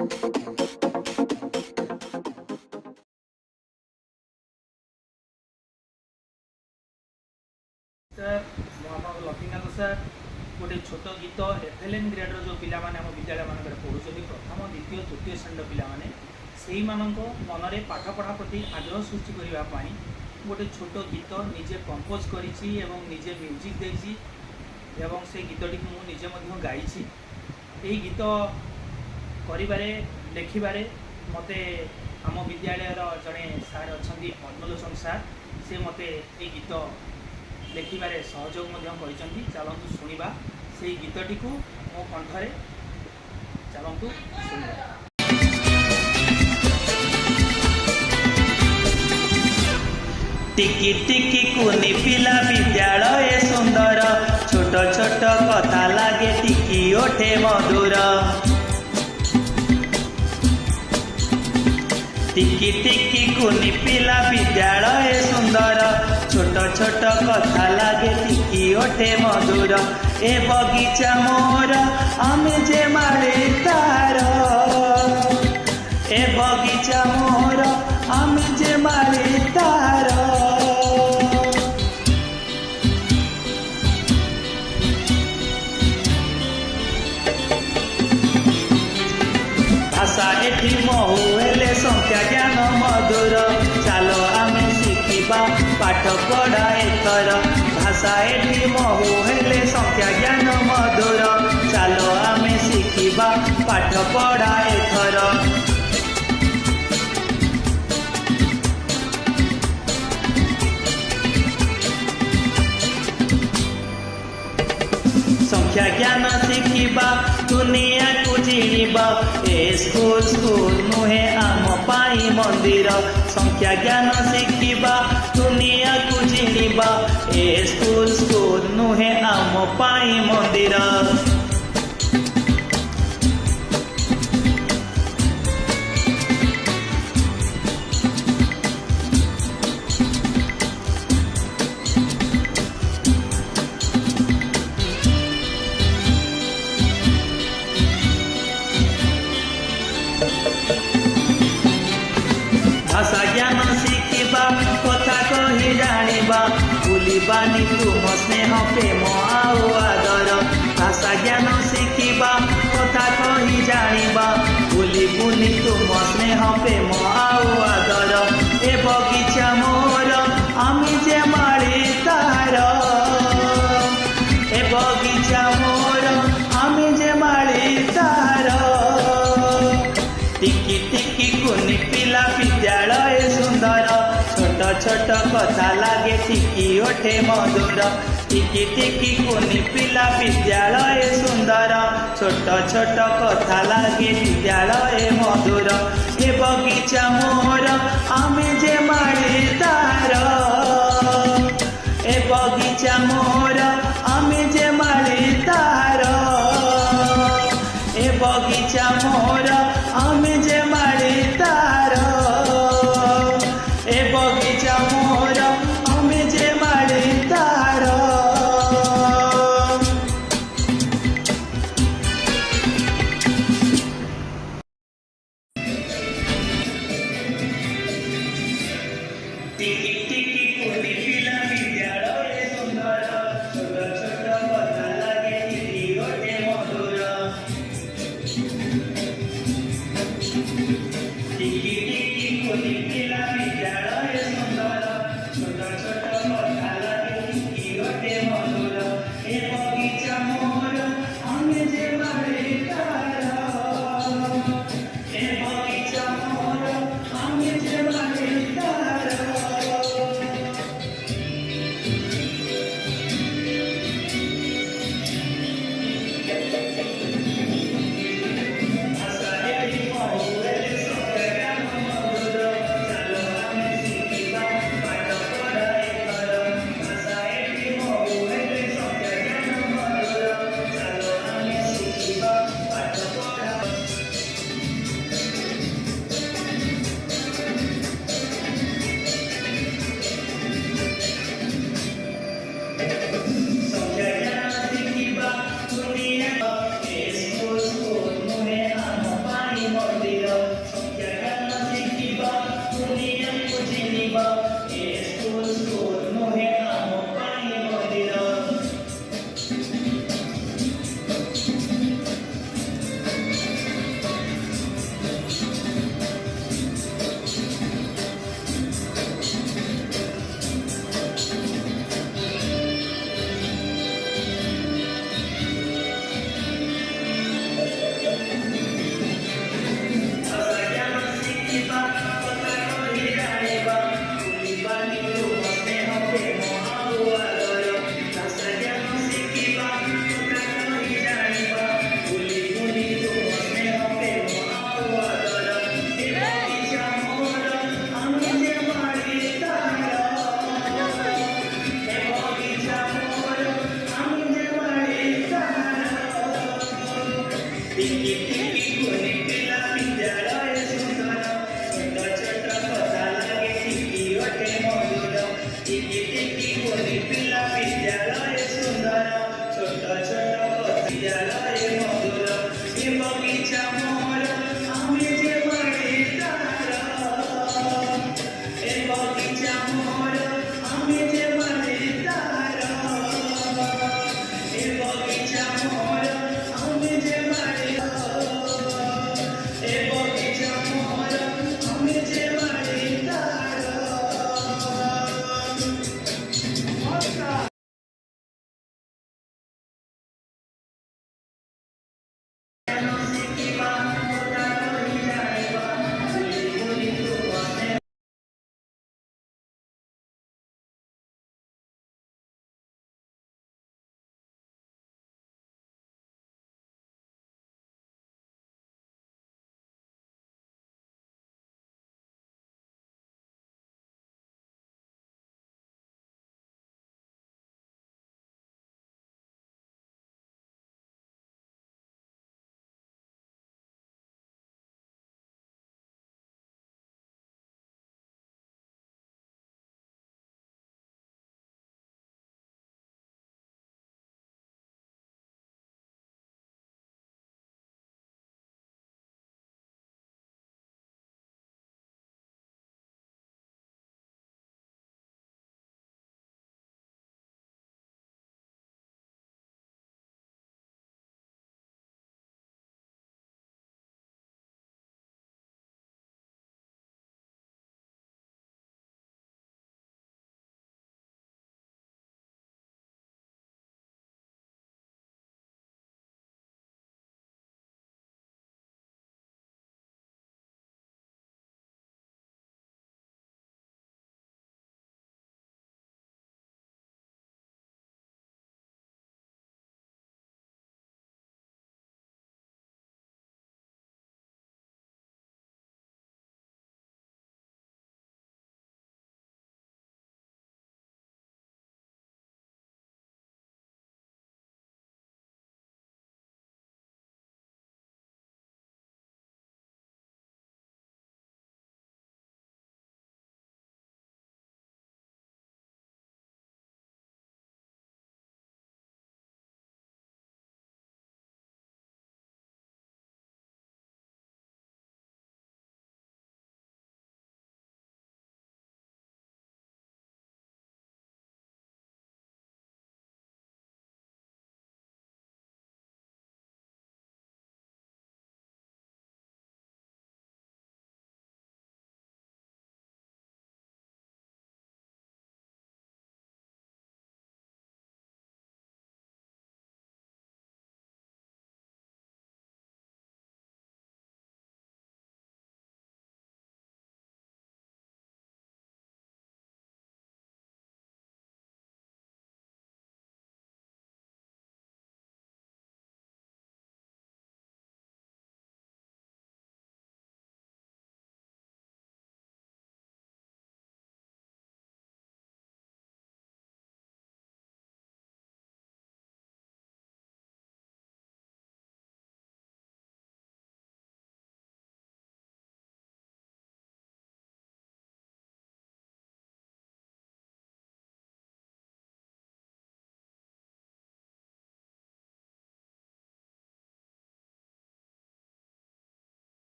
Sir Laxmikant sir गोटे छोट गीत एफएलएन ग्रेड्र जो पिला माने आम विद्यालय मान पढ़ुଛନ୍ତି प्रथम द्वितीय तृतीय श्रेणी पिलाने से मनरे पाठ पढ़ा प्रति आग्रह सृष्टि करने गोटे छोट गीत निजे कंपोज करिछि एवं निजे म्यूजिक देछि एवं से गीतटी मु निजे मध्य गाइछि। एही गीत करिबारे लेखिबारे मते आम विद्यालय जड़े सार अच्छा पद्मलोचन सार से मते ए गीत लेखिबारे सहयोग कर चलतु शुणा से गीतटी को मो कंठरे चलतु शुणा। टिकी टिकी कुनी पिला विद्यालय सुंदर छोट छोट कथा लागे टिकी ओठे मधुर। टिकी टिकी कुनी पिला विद्यालय सुंदर छोट छोट कथा लागे टिकी ओठे मधुर। ए बगीचा मोर आमे जे मारे तार, ए बगीचा मोर आमे जे मारे तार। भाषा एठी महु हेले संख्या ज्ञान मधुर, चलो आमे शिखिबा पाठ पढ़ा एथर। भाषा एठी महु हेले संख्या ज्ञान मधुर, चलो आमे शिखिबा पाठ पढ़ा एथर। संख्या ज्ञान शिखिबा दुनिया को चिनिबा, ए स्कूल स्कूल नुहे आम पाई मंदिर। संख्या ज्ञान शिखिबा दुनिया को चिनिबा, ए स्कूल स्कूल नुहे आम पाई मंदिर। भाषा ज्ञान शिखिबा कथा कही जानिबा, भूलिबानी तुम स्नेह प्रेम आउ आदर। भाषा ज्ञान शिखिबा कथा कही जानिबा, भूलिबुनी तुम स्नेह प्रेम आउ आदर। ए बगीचा मोर आमी जे माड़ी तार, ए बगीचा मोर आमी जे माड़ी तार। टिकी टिकी कुनी पिला विद्यालय सुंदर छोट छोट कथा लागे टिकी ओठे मधुर। टिकी टिकी कुनी पिला विद्यालय सुंदर छोट छोट कथा लागे विद्यालय मधुर। ए बगीचा मोर आमे जे माड़ी तार, ए बगीचा मोर आमे जे माड़ी तार। ए बगीचा मोर आमे जे माड़ी तार, ए बगीचा मोर आमे जे माड़ी तार। टिकी टिकी कुनी पिला विद्यालय सुंदर छोट छोट कथा लागे टिकी ओठे मधुर। टिकी टिकी कुनी पिला विद्यालय सुंदर छोट छोट कथा लागे टिकी ओठे मधुर। ए बगीचा मोर आमे जे माड़ी तार, ए बगीचा मोर आमे जे माड़ी तार। भाषा एठी महु हेले संख्या ज्ञान मधुर, ଟିକି ଟିକି କୁନି